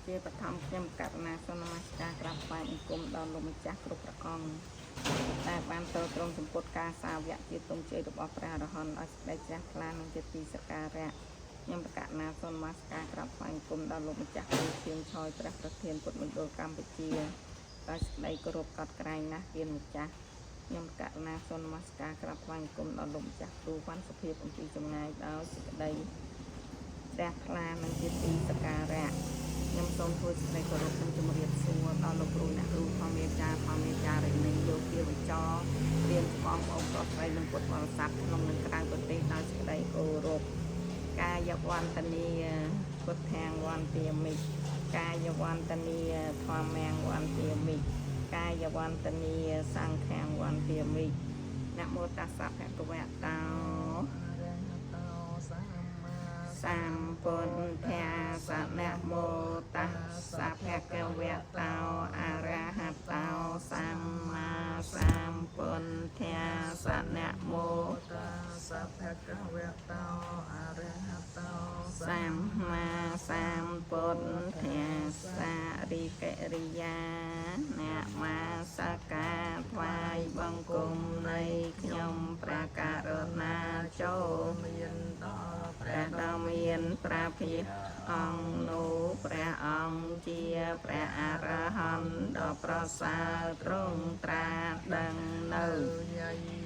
ជាបឋមខ្ញុំករណាសូមនមស្ការក្រាបថ្វាយបង្គំដល់លោកម្ចាស់គ្រប់ព្រះអង្គដែលបានទ្រទ្រង់សម្ពុតការសាវកជាទុំជ័យរបស់ព្រះអរហន្តឲ្យសេចក្តីជ្រះថ្លានិងជាទីសក្ការៈខ្ញុំករណាសូមនមស្ការក្រាបថ្វាយបង្គំដល់លោកម្ចាស់គ្រូឈៀងឆយព្រះប្រធានពុទ្ធមណ្ឌលកម្ពុជាដោយសេចក្តីគោរពកោតក្រែងណាស់គៀនម្ចាស់ខ្ញុំករណាសូមនមស្ការក្រាបថ្វាយបង្គំដល់លោកម្ចាស់គ្រូវ៉ាន់សុភាពអំពីចម្ងាយដោយសេចក្តីជ្រះថ្លានិងជាទីសក្ការៈខ្ញុំសូមធ្វើសេចក្តីគោរពនិងជម្រាបសួរដល់លោកគ្រូអ្នកគ្រូធម្មយាចាធម្មយាចារិនីយោគាវិចររៀនបងប្អូនប្រុសស្រីនិងពុទ្ធបរិស័ទក្នុងនិងក្រៅប្រទេសដោយសេចក្តីគោរពកាយវន្តនីពុទ្ធាងវន្តាមិកាយវន្តនីធម្មងវន្តាមិកាយវន្តនីសង្ឃាងវន្តាមិនមោតស្សៈភគវតោសម្ពុទ្ធាសនមោតស្សៈភគវតោអរហតោសម្មាសម្ពុទ្ធាសនមោតស្សៈភគវតោអរហតោសម្មាសម្ពុទ្ធាសារិកិរិយានមាសការថ្វាយបង្គំនៃខ្ញុំព្រះករុណាចូលមានដល់ព្រះដ៏មានព្រះភិក្ខអង្គនោះព្រះអង្គជាព្រះអរហន្តដ៏ប្រសើរទ្រង់ត្រាស់ដឹងនៅ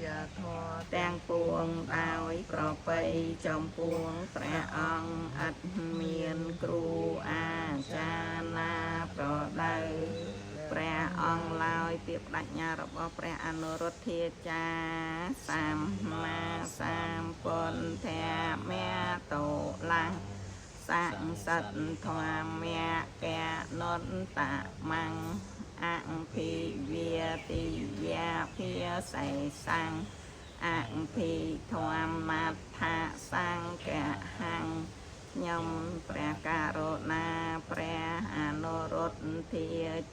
យធម៌ទាំងពួងដោយប្រពៃចំពួងព្រះអង្គឥតមានគ្រូអាចារ្យណាប្រដៅព្រះអង្គឡើយពីបដញ្ញារបស់ព្រះអនុរុទ្ធាចារ្យសម្មាសម្ពុទ្ធាមេតោឡាសង្សតធម្មកណន្តមង្ឃអភិវាទិយាភិសេសង្ឃអភិធម្មថាសង្ឃហੰខ្ញុំព្រះករុណាព្រះអនុរុទ្ធា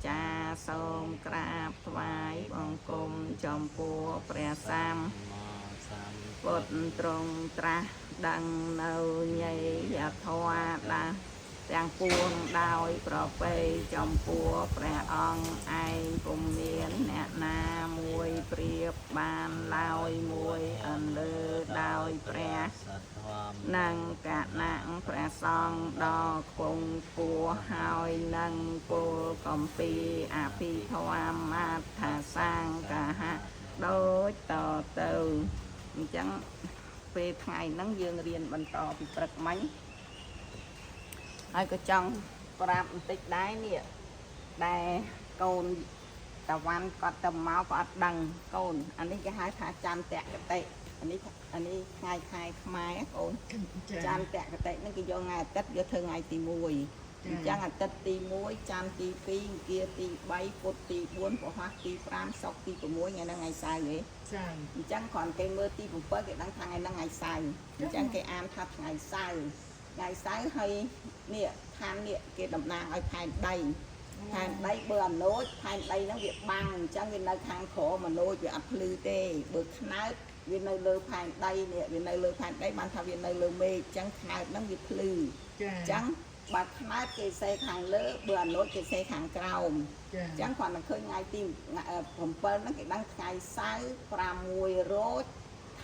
ចារ្យសូមក្រាបថ្វាយបង្គំចំពោះព្រះសម្មាពុទ្ធទ្រង់ត្រាស់ដឹងនៅញយធម៌ដាស់ទាំងពួងដោយប្រពៃចំពោះព្រះអង្គឯងពុំមានអ្នកណាមួយប្រៀបបានឡើយមួយអន្លើដោយព្រះនិងកណៈព្រះសង្ឃដ៏ខ្ពង់ខ្ពស់ហើយនឹងពលកំពីអភិធម្មថាសង្ឃហៈដូចតទៅអញ្ចឹងពេលថ្ងៃហ្នឹងយើងរៀនបន្តពីព្រឹកមិញហើយក៏ចង់ប្រាប់បន្តិចដែរនេះដែលកូនតាវ៉ាន់គាត់ទៅមកក៏អត់ដឹងកូនអានេះគេហៅថាចន្ទកតិអានេះថ្ងៃខែខ្មែរកូនចន្ទកតិហ្នឹងគេយកថ្ងៃអាទិត្យយកធ្វើថ្ងៃទី1អញ្ចឹងអាទិត្យទី1ច័ន្ទទី2អង្គារទី3ពុធទី4ពហុទី5សុក្រទី6ថ្ងៃហ្នឹងថ្ងៃសៅរ៍ហ៎ចា៎អញ្ចឹងគ្រាន់គេមើលទី7គេដឹងថាថ្ងៃហ្នឹងថ្ងៃសៅរ៍អញ្ចឹងគេអានថាថ្ងៃសៅរ៍ហើយនេះឋាននេះគេតំណាងឲ្យផែនដីបើអនោចផែនដីហ្នឹងវាបាំងអញ្ចឹងវានៅខាងក្រោមអនោចវាអត់ភ្លឺទេបើខ្នើតវានៅលើផែនដីនេះវានៅលើផែនដីបានថាវានៅលើមេឃអញ្ចឹងខ្នើតហ្នឹងវាភ្លឺអញ្ចឹងបើខ្នើតគេសេខាងលើបើអនោចគេសេខាងក្រោមអញ្ចឹងគាត់នឹងឃើញថ្ងៃទី7ហ្នឹងគេដឹងថ្ងៃសៅរ៍6រោច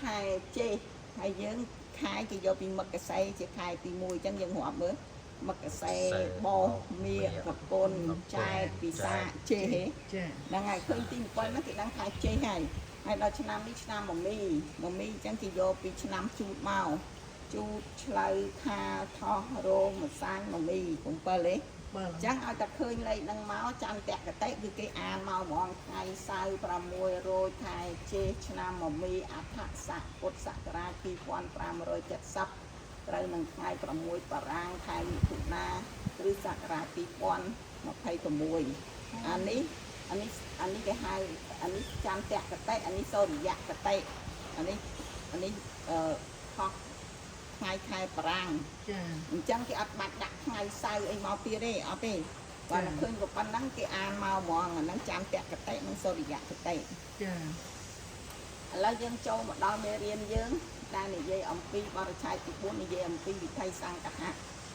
ខែចេសហើយយើងខែគេយកពីមកសីជាខែទី1អញ្ចឹងយើងរាប់មើលមកសីបោមៀកកពុនចែកពិសាចេសហ្នឹងហើយឃើញទី7ហ្នឹងគេដឹងខែចេសហើយដល់ឆ្នាំនេះឆ្នាំមមីអញ្ចឹងគេយកពីឆ្នាំជូតមកជូតឆ្លូវខាថោះរោមម្សាញ់មមី7ទេអញ្ចឹងឲ្យតែឃើញលេខហ្នឹងមកចន្ទកតិគឺគេអានមកហ្មងថ្ងៃសៅរ៍6រោចខែចេសឆ្នាំមមីអដ្ឋស័កពុទ្ធសករាជ2570ត្រូវនឹងថ្ងៃ6បារាំងខែមិថុនាគ្រិស្តសករាជ2026អានេះគេហៅអានេះចន្ទកតិអានេះសូរិយកតិអានេះខុសថ្ងៃខែបារាំងចាអញ្ចឹងគេអត់បាច់ដាក់ថ្ងៃសៅរ៍អីមកទៀតទេអត់ទេគាត់ឃើញក៏ប៉ុណ្ណឹងគេអានមកហ្មងអាហ្នឹងចន្ទកតិនិងសូរិយកតិចាឥឡូវយើងចូលមកដល់មេរៀនយើងដែលនិយាយអំពីបរិច្ឆេទទី4និយាយអំពីវិថីសង្ឃៈ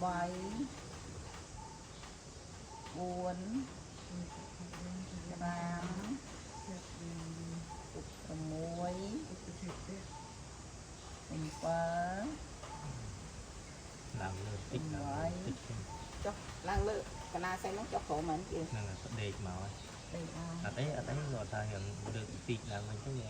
bảy bốn tám muối mình phá làm lơ tích bảy tích cho lang lự cái nào xem nó cho khổ mình kìa nên là đề màu ấy đây à thấy rồi ta hiện được tích là mình cái gì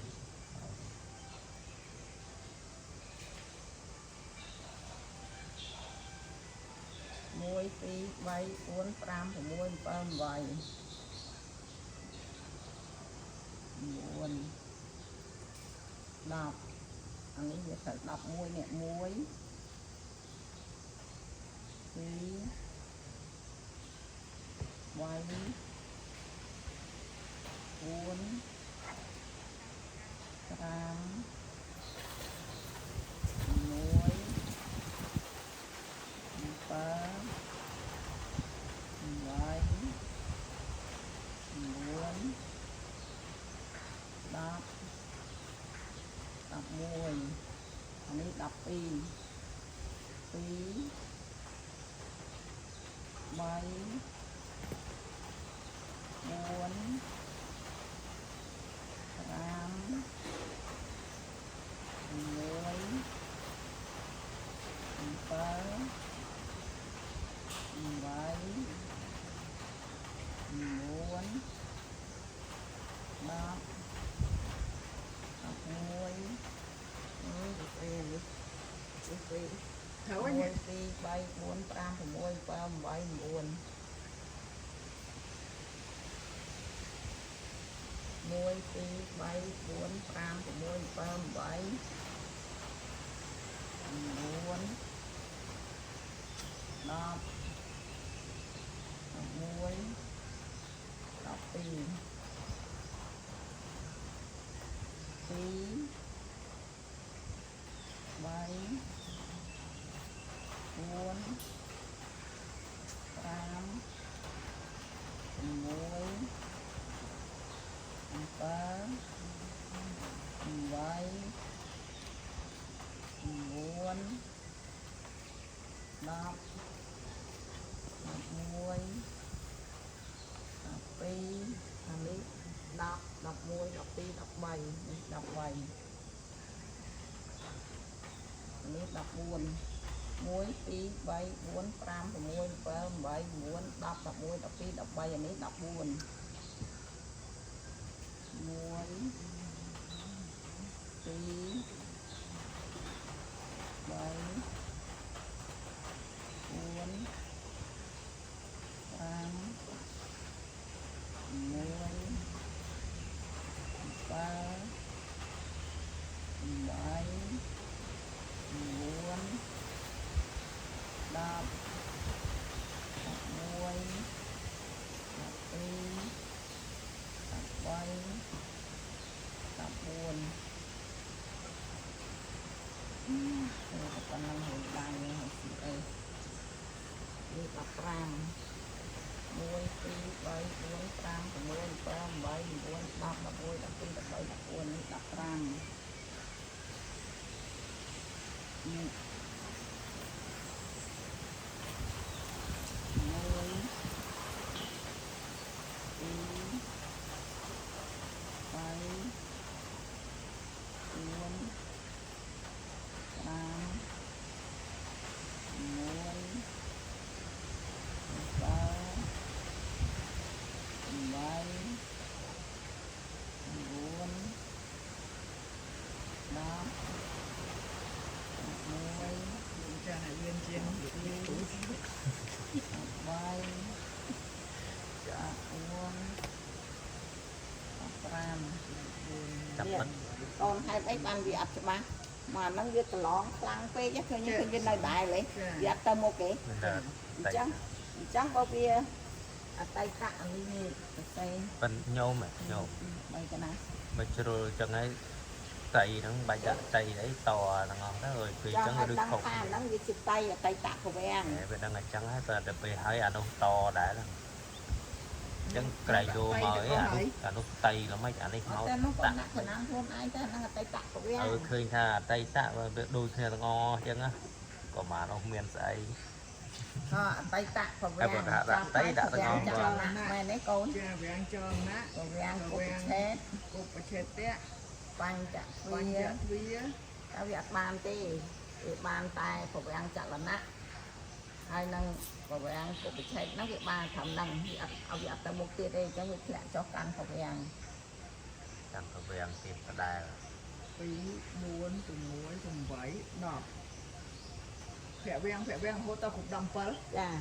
muối tí bảy bốn tám muối phá bảy bốn đọc anh ấy phải đọc muối nè muối tí quay cuốn rang muối ba quay cuốn đọc đọc muối anh ấy đọc tí bay cuốn rang muối ba bay cuốn đọc đọc muối thấu muối nhỉ tí bay cuốn tam muối ba bay cuốn muối tí bay cuốn tam muối ba bay cuốn đọc muối đọc tí bay cuốn tam muối ba bay cuốn đọc muối đọc tí anh ấy đọc muối đọc tí đọc bay anh ấy đọc buồn muối tí bay cuốn tam muối ba bay cuốn đọc muối đọc tí đọc bay anh ấy đọc buồn muối tí bay cuốn tam muối ba bay cuốn đọc muối đọc tí đọc bay đọc buồn con năm hồi ba mươi hồi chị ơi đi đọc ram muối tí bay cuốn tam muối ba bay cuốn đọc muối đọc tí đọc bay đọc buồn đọc ram muối tí bay cuốn tam muối ba bay cuốn đọc muối cha này lên trên bay cuốn ram chặt mất con hai mấy ban bị ập mà nó như cái lon lăng phê chắc thôi như cái nơi đại lấy giặt tao một cái là tay chẳng có bia tay tạ đi nè tay bên nhôm mà nhôm đây cái này mà chưa cho ngay tay nó bay đã tay đấy to là ngon đó rồi vì cho chẳng hai được đăng khổng pha nó như cái tay tạ của bé bên đang là trắng hết rồi để hai anh ông to đã là chẳng cày đồ mới anh ông tay là mấy anh ấy máu nó còn nặng khả năng hơn ai ta nó là tay tạ của bé khơi tha tay tạ và đôi khi là ngon chẳng á còn mà nó miền sậy tay tạ của bé tay đã ngon cho mẹ lấy con cha về ăn cho má của bé cục chết cục và chết té bánh chặt bánh chặt vía tao việc bàn tì bàn tay của bé chặt là nát hai năng của bé cục chết nó việc bàn thầm năngเอาviệc tao một tia đây cho việc lẹ cho căn của bé chẳng có về ăn tiền cả đài tí muối cùng vấy đọt khỏe vang hô tao cục đầm phở dạ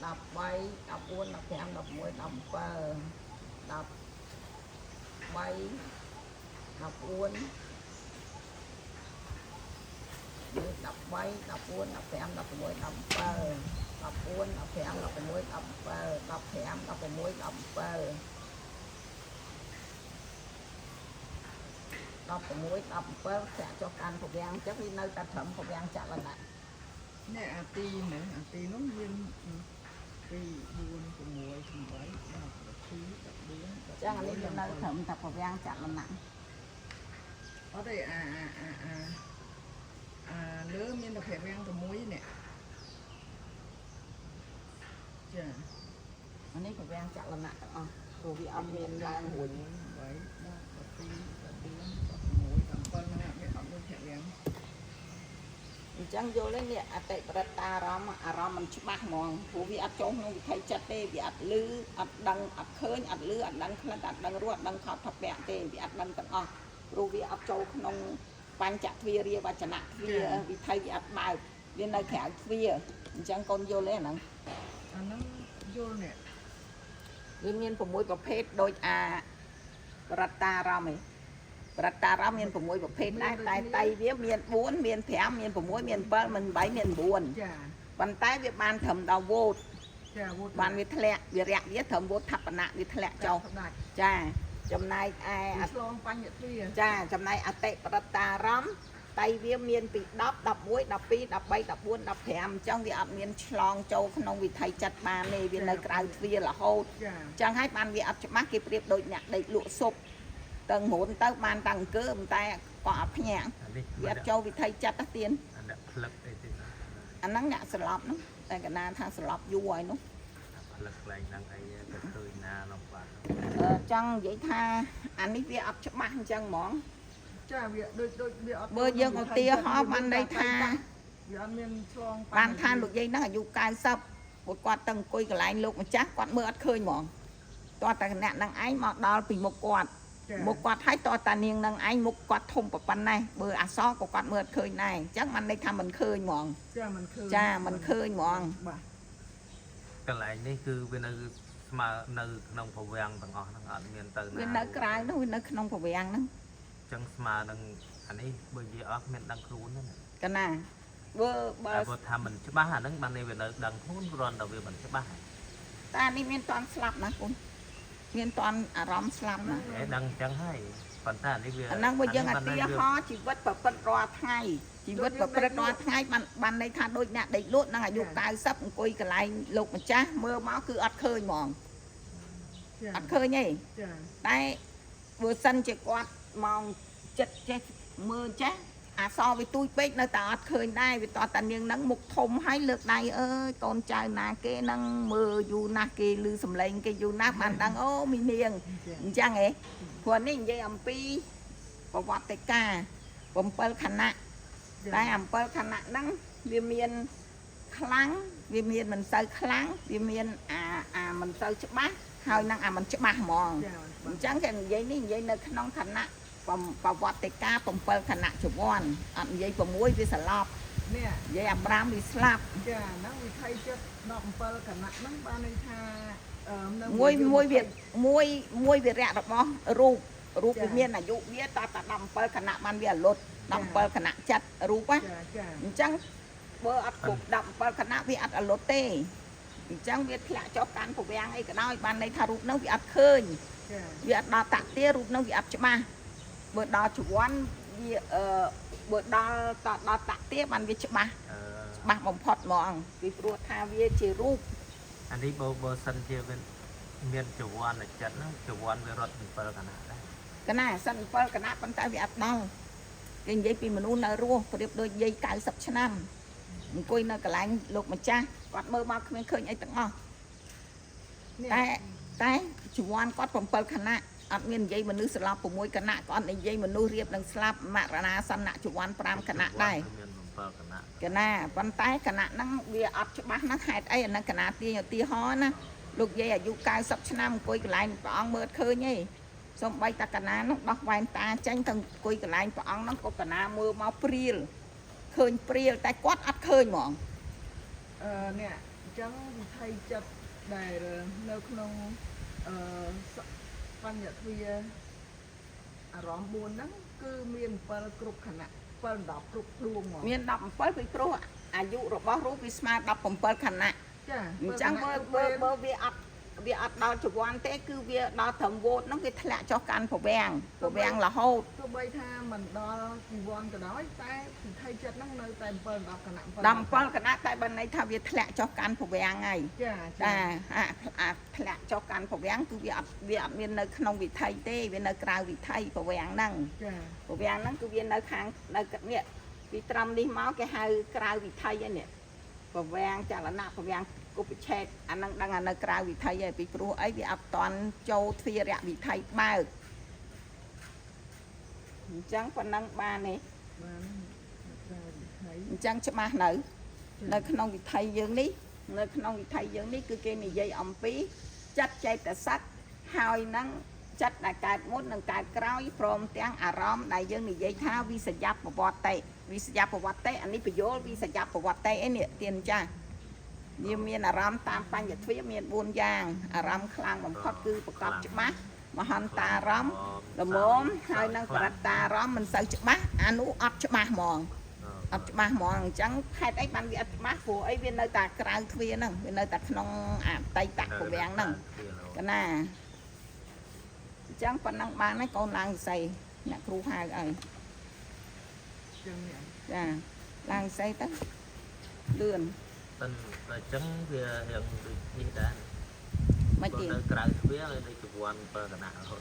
đập bay đập buôn đập thèm đập muối đập bờ đập bay đập buôn đập bay đập buôn đập thèm đập muối đập bờ đập buôn đập thèm đập muối đập bờ đập thèm đập muối đập bờ đập muối đập bờ sẽ cho can phục giang chắc đi nơi ta thẩm phục giang chặt là nè nè à ti nữa à ti nó viên ti buồn của muối cùng với đọc khí đọc biến chắc anh đi nơi thẩm tập phục giang chặt là nặng ở đây lỡ miên đọc hệ vang của muối nè chà anh ấy phục giang chặt là nặng à rồi bị âm miền đang buồn với đọc khí đọc biến đọc muối đọc phân nè để đọc được hệ vang chẳng vô lên nè à tệ bật ta ram mình chụp mắc mòn phù vi ắt trống nó thay chặt tê bị ắt lư ắt đằng ắt khơi ắt lư ắt đằng khăn ắt đằng ruột đằng khọt thập bẹ tê bị ắt đằng tận on rồi vi ắt trâu nông ban chặt vía ria và chặt nặng vía vì thay bị ắt bài lên nơi khẻ vía chẳng con vô lên nè nó vô nè liên miên của mỗiประเภท đôi bật ta ram ấy bật ta ram miên của mỗi ประเภท ได้ tay vía miên 4 miên 5 miên 6 miên 7 mình 7 miên 4 chà ប៉ុន្តែវាបានត្រឹមដល់វោត chà vô បានវាធ្លាក់វារាក់វាត្រឹមវោតថាបណៈវាធ្លាក់ចុះ daạch ចាចំណែកឯ long quanh nhật vía ចាចំណែកអតិបរតារម្មណ៍តៃវាមានពី10 11 12 13 14 15អញ្ចឹងវាអត់មានឆ្លងចូលក្នុងវិថីចិត្តបានទេវានៅក្រៅទ្វាររហូត chà អញ្ចឹងហើយបានវាអត់ច្បាស់គេប្រៀបដូចអ្នកដេកលក់ស៊ុបតឹងមុនទៅបានតាំងអង្គើប៉ុន្តែក៏អត់ភ្ញាក់ អានេះ វាអត់ចូលវិថីចិត្តទៅទៀត អានេះផ្លឹកអីទេ អាហ្នឹងអ្នកស្លាប់ហ្នឹងតែកណាថាស្លាប់យូរហើយនោះ ផ្លឹកកន្លែងហ្នឹងអីទៅឃើញណាក្នុងបាត់ ចង់និយាយថាអានេះវាអត់ច្បាស់អញ្ចឹងហ្មង chà việc đôi việc បើយើងឧទាហរណ៍បានន័យថា việc ăn miên long បានថាលោកយាយហ្នឹងអាយុ90ពួកគាត់ទៅអង្គុយកន្លែងលោកម្ចាស់គាត់មើលអត់ឃើញហ្មងត តតែគណៈនឹងឯងមកដល់ពីមុខគាត់មុខគាត់ឲ្យតតានាងនឹងឯងមុខគាត់ធំប៉ុណ្ណេះបើអសក៏គាត់មើលឃើញដែរអញ្ចឹងมันន័យថាមិនឃើញហ្មងចាមិនឃើញហ្មងបាទកន្លែងនេះគឺវានៅស្មើនៅក្នុងប្រវាំងទាំងអស់ហ្នឹងអត់មានទៅណាវានៅក្រៅនោះវានៅក្នុងប្រវាំងហ្នឹងអញ្ចឹងស្មើនឹងអានេះបើនិយាយអស់មានដឹងខ្លួនហ្នឹងកណាបើថាមិនច្បាស់អាហ្នឹងបាននេះវានៅដឹងខ្លួនគ្រាន់តែវាមិនច្បាស់តែនេះមានតន់ស្លាប់ណាគុណមានតន់អារម្មណ៍ស្លាប់ណាដឹងអញ្ចឹងហើយប៉ុន្តែនេះវាអាហ្នឹងបើយើងអាទាហោជីវិតប្រព្រឹត្តរាល់ថ្ងៃជីវិតប្រព្រឹត្តរាល់ថ្ងៃបានន័យថាដូចអ្នកដេកលក់នឹងអាយុ90អង្គុយកន្លែងលោកម្ចាស់មើលមកគឺអត់ឃើញហ្មងអត់ឃើញទេតែបើសិនជាគាត់មកចិត្តចេះមើលចេះអាសវាទួយពេកនៅតែអត់ឃើញដែរវាតតានាងហ្នឹងមុខធំហើយលើកដៃអើយកូនចៅណាគេហ្នឹងមើលយូរណាស់គេឮសំឡេងគេយូរណាស់បានដឹងអូមីនាងអញ្ចឹងហ៎ព្រោះនេះនិយាយអំពីប្រវត្តិការ7ខណៈតែ7ខណៈហ្នឹងវាមានខ្លាំងវាមានមិនសូវខ្លាំងវាមានអាមិនសូវច្បាស់ហើយនឹងអាមិនច្បាស់ហ្មងអញ្ចឹងគេនិយាយនេះនិយាយនៅក្នុងខណៈប្រវត្តិការ7ខណៈជវ័នអត់និយាយ6វាស្លាប់នេះនិយាយអា5វាស្លាប់ចាហ្នឹងវិថីចិត្ត17ខណៈហ្នឹងបានន័យថាមួយវារៈរបស់រូបវាមានអាយុវាតតែ17ខណៈបានវាអលត់17ខណៈចិត្តរូបណាអញ្ចឹងបើអត់គ្រប់17ខណៈវាអត់អលត់ទេអញ្ចឹងវាធ្លាក់ចុះកាន់ប្រវាំងអីក៏ដោយបានន័យថារូបហ្នឹងវាអត់ឃើញវាអត់ដល់តាក់ទារូបហ្នឹងវាអត់ច្បាស់បើដល់ជវ័នវាបើដល់តាក់ទាបានវាច្បាស់បំផុតហ្មងពីព្រោះថាវាជារូបអានេះបើសិនជាមានជវ័នចិត្តហ្នឹងជវ័នវារត់7ខណៈដែរកណាសិន7ខណៈប៉ុន្តែវាអត់ដល់គេនិយាយពីមនុស្សនៅរស់ប្រៀបដូចយាយ90ឆ្នាំអង្គុយនៅកន្លែងលោកម្ចាស់គាត់មើលមកគ្មានឃើញអីទាំងអស់តែជវ័នគាត់7ខណៈអត់មាននិយាយមនុស្សស្លាប់6ខណៈក៏អត់និយាយមនុស្សរៀបនឹងស្លាប់មរណាសនៈជវ័ន5ខណៈដែរកណាប៉ុន្តែគណៈហ្នឹងវាអត់ច្បាស់ណាស់ហេតុអីអាហ្នឹងគណៈទាញឧទាហរណ៍ណាលោកយាយអាយុ90ឆ្នាំអង្គុយកន្លែងព្រះអង្គមើលឃើញទេសំបីតាគណៈនោះដោះវ៉ែនតាចេញទៅអង្គុយកន្លែងព្រះអង្គហ្នឹងក៏គណៈមើលមកព្រាលឃើញព្រាលតែគាត់អត់ឃើញហ្មងនេះអញ្ចឹងវិថីចិត្តដែលនៅក្នុងបញ្ញទ្វាអារម្មណ៍4ហ្នឹងគឺមាន7គ្រប់ខណៈ7 10គ្រប់ដួងហ្មងមាន17ពីព្រោះអាយុរបស់រូបវាស្មើ17ខណៈចាអញ្ចឹងបើវាអត់ដល់ជវ័នទេគឺវាដល់ត្រឹមវោតហ្នឹងវាធ្លាក់ចុះកាន់ប្រវាំងរហូតទោះបីថាមិនដល់ជីវ័នក៏ដោយតែវិថីចិត្តហ្នឹងនៅតែ7 10ខណៈ17ខណៈតែបើន័យថាវាធ្លាក់ចុះកាន់ប្រវាំងហើយចាអាធ្លាក់ចុះកាន់ប្រវាំងគឺវាអត់មាននៅក្នុងវិថីទេវានៅក្រៅវិថីប្រវាំងហ្នឹងចាប្រវាំងហ្នឹងគឺវានៅខាងនៅនេះពីត្រឹមនេះមកគេហៅក្រៅវិថីហ្នឹងនេះប្រវាំងចលនៈប្រវាំងគប់ឆេតអានឹងដឹងអានៅក្រៅវិថីឯពីព្រោះអីវាអត់តន់ចូលទ្វារៈវិថីបើកអញ្ចឹងប៉ុណ្ណឹងបានទេអញ្ចឹងច្បាស់នៅក្នុងវិថីយើងនេះនៅក្នុងវិថីយើងនេះគឺគេនិយាយអំពីចិត្តចេតសិកហើយនឹងចិត្តដែលកើតមុននិងកើតក្រោយព្រមទាំងអារម្មណ៍ដែលយើងនិយាយថាវិសយប្រវត្តិវិសយប្រវត្តិអានេះបញ្យលវិសយប្រវត្តិអីនេះទៀនចាស់វាមានអារម្មណ៍តាមបញ្ញទ្វាមាន4យ៉ាងអារម្មណ៍ខ្លាំងបំផុតគឺប្រកបច្បាស់មហន្តារម្មណ៍ល្មមហើយនឹងបរិត្តារម្មណ៍មិនសូវច្បាស់អានោះអត់ច្បាស់ហ្មងអត់ច្បាស់ហ្មងអញ្ចឹងហេតុអីបានវាអត់ច្បាស់ព្រោះអីវានៅតែក្រៅទ្វារហ្នឹងវានៅតែក្នុងអតីតប្រវាំងហ្នឹងកណាអញ្ចឹងប៉ុណ្ណឹងបានហើយកូនឡើងវិស័យអ្នកគ្រូហៅឲ្យចឹងចាឡើងវិស័យទៅលឿនតែអញ្ចឹងវារៀងដូចនេះដែរមិនទេនៅក្រៅទ្វារនៅជវ័ន7គណៈរហូត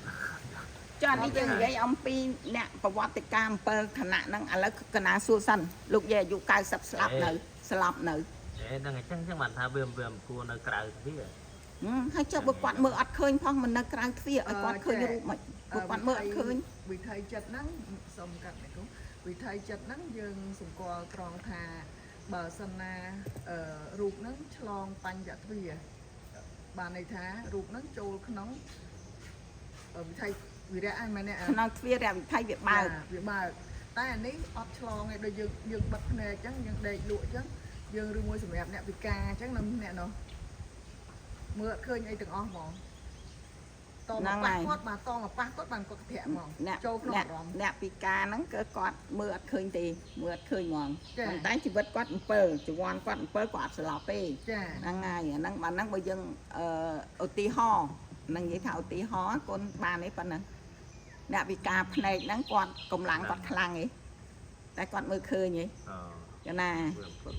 ចានេះយើងនិយាយអំពីអ្នកប្រវត្តិការ7គណៈហ្នឹងឥឡូវកណាសួរសិនលោកយាយអាយុ90ស្លាប់នៅហ្នឹងអញ្ចឹងបានថាវាគួរនៅក្រៅទ្វារហើយចុះបើគាត់មើលអត់ឃើញផងមិននៅក្រៅទ្វារឲ្យគាត់ឃើញរូបមិនបើគាត់មើលអត់ឃើញវិថីចិត្តហ្នឹងសុំកាត់នេះវិថីចិត្តហ្នឹងយើងសម្គាល់ត្រង់ថាបើសិនណារូបហ្នឹងឆ្លងបញ្ញទ្វារ បានន័យថារូបហ្នឹងចូលក្នុងវិថីវិរៈហ្នឹងមែនទេ ក្នុងទ្វារវិថីវាបើក វាបើកតែអានេះអត់ឆ្លងឯងដូចយើងបិទភ្នែកអញ្ចឹងយើងដេកលក់អញ្ចឹងយើងឬមួយសម្រាប់អ្នកពិការអញ្ចឹងនៅអ្នកនោះមើលអត់ឃើញអីទាំងអស់ហ្មងតមកប៉ះគាត់បាទតមកប៉ះគាត់បានគាត់ធាក់ហ្មងចូលក្នុងអារម្មណ៍ អ្នកពិការហ្នឹងគឺគាត់មើលអត់ឃើញទេមើលអត់ឃើញហ្មង ចា៎ ប៉ុន្តែជីវិតគាត់7ជីវ័នគាត់7គាត់អត់ស្លាប់ទេ ចា ហ្នឹងហើយអាហ្នឹងបានហ្នឹងបើយើងឧទាហរណ៍នឹងនិយាយថាឧទាហរណ៍កូនបានទេប៉ុណ្ណឹងអ្នកពិការភ្នែកហ្នឹងគាត់កម្លាំងគាត់ខ្លាំងឯងតែគាត់មើលឃើញឯង អឺ ចាណា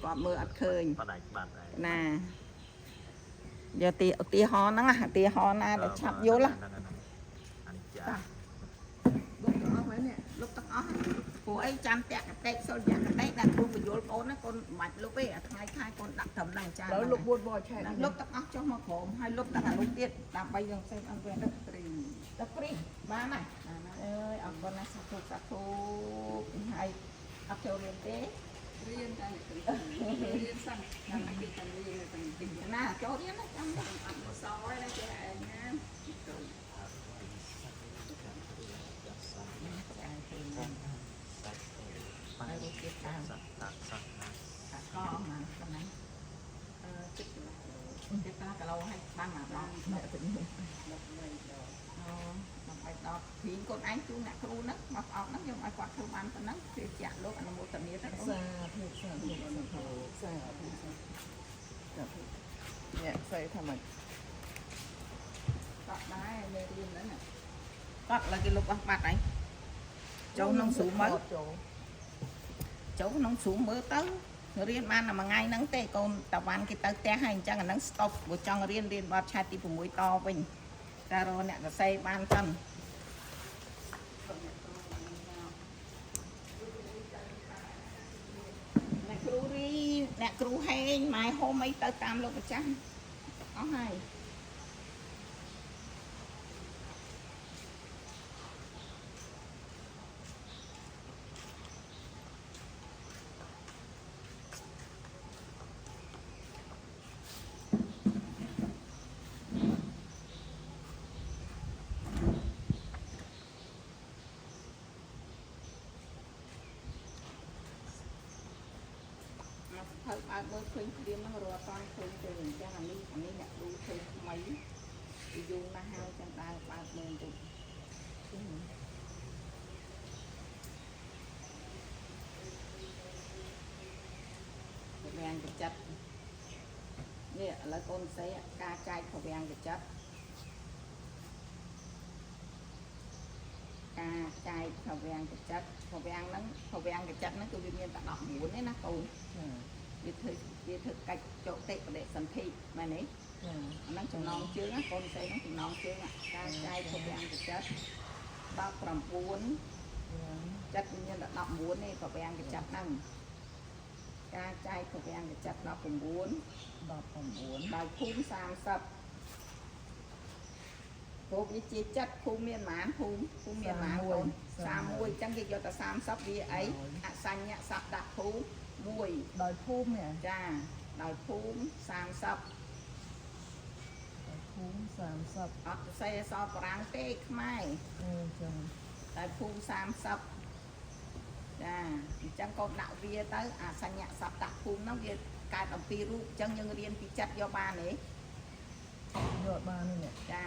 គាត់មើលអត់ឃើញ បដាច់បាត់ហើយ ណាយកទីឧទាហរណ៍ហ្នឹងឧទាហរណ៍ណាដែលឆាប់យល់ អនិច្ចា លុបទាំងអស់ហើយនេះ លុបទាំងអស់ព្រោះអីចាំតាក់កតេសុលយ៉ាងកតេដែលគ្រូបញ្យល់បងអូនណាកូនមិនបាច់លុបទេអាថ្ងៃខែកូនដាក់ត្រឹមហ្នឹងចា ដល់លុបបួនបោឆែក លុបទាំងអស់ចុះមកក្រោមហើយលុបទាំងអានោះទៀតដើម្បីយើងសេអត់វាទឹកព្រីបានហើយអើយអរគុណណាស់សាធុហើយអត់ចូលរៀនទេ រៀនតែរៀនសិនតាមពីតារៀនតែទី ណាចូលរៀនណាចាំអត់សហើយណាចេះឯងណាហើយរូបទៀតតាម សត្វតាសត្វណា អាកអស់មកប៉ុណ្ណាចិត្តចិត្ត5គីឡូហើយបានមកដល់អ្នកទៅនេះដើម្បីដល់ព្រីងកូនឯងជួអ្នកគ្រូហ្នឹងមកអត់ហ្នឹងយើងឲ្យគាត់ធ្វើបានប៉ុណ្ណឹងវាជាក់លោកអនុមោទនាទៅអូន សាធុសាធុសាធុសាធុនេះស្អីថាម៉េច គាត់ដែរមេរៀនហ្នឹងគាត់ឡើយគេលុបអស់បាត់ហើយចូលក្នុងស្រូមមើល ចូល ចូលក្នុងស្រូមមើលទៅរៀនបានតែមួយថ្ងៃហ្នឹងទេកូនតាវ៉ាន់គេទៅផ្ទះហើយអញ្ចឹងអាហ្នឹងស្តុបបើចង់រៀនបទឆាតទី6តវិញតែរកអ្នកសរសេរបានចឹងអ្នកគ្រូរីអ្នកគ្រូហេងម៉ែហុំអីទៅតាមលោកម្ចាស់អស់ហើយហើយបើមើលឃើញព្រាមហ្នឹងរត់អត់ឃើញទេអញ្ចឹងអានេះអ្នកគ្រូធ្វើថ្មីពីយូរណាស់ហើយចឹងដើរបើកមើលទៅវាងកញ្ចិតនេះឥឡូវកូនសេការចែកប្រវាំងកញ្ចិតការចែកប្រវាំងកញ្ចិតប្រវាំងហ្នឹងគឺវាមានតែ14ទេណាកូន វាធ្វើកាច់ចុតិបដិសន្ធិមែនទេអាហ្នឹងចំណងជើងណាកូនស្អីហ្នឹងចំណងជើងការចែកប្រវាំងកញ្ចិត19ចិត្តមានតែ19ទេប្រវាំងកញ្ចិតហ្នឹងការចែកប្រវាំងកញ្ចិត19ដោយភូមិ30ព្រោះវាជាចិត្តភូមិមានប៉ុន្មានភូមិមានប៉ុន្មានកូន31អញ្ចឹងគេយកតែ30វាអីអសញ្ញសព្ទភូមិ1 ដោយភូមិនេះ ចាដោយភូមិ30 ភូមិ30 អត់សេអសបារាំងទេខ្មែរ ចឹង តែភូមិ30ចាអញ្ចឹងកូនដាក់វាទៅអសញ្ញសព្ទភូមិហ្នឹងវាកើតអំពីរូបអញ្ចឹងយើងរៀនពីចិត្តយកបានទេ យកបាននេះ ចា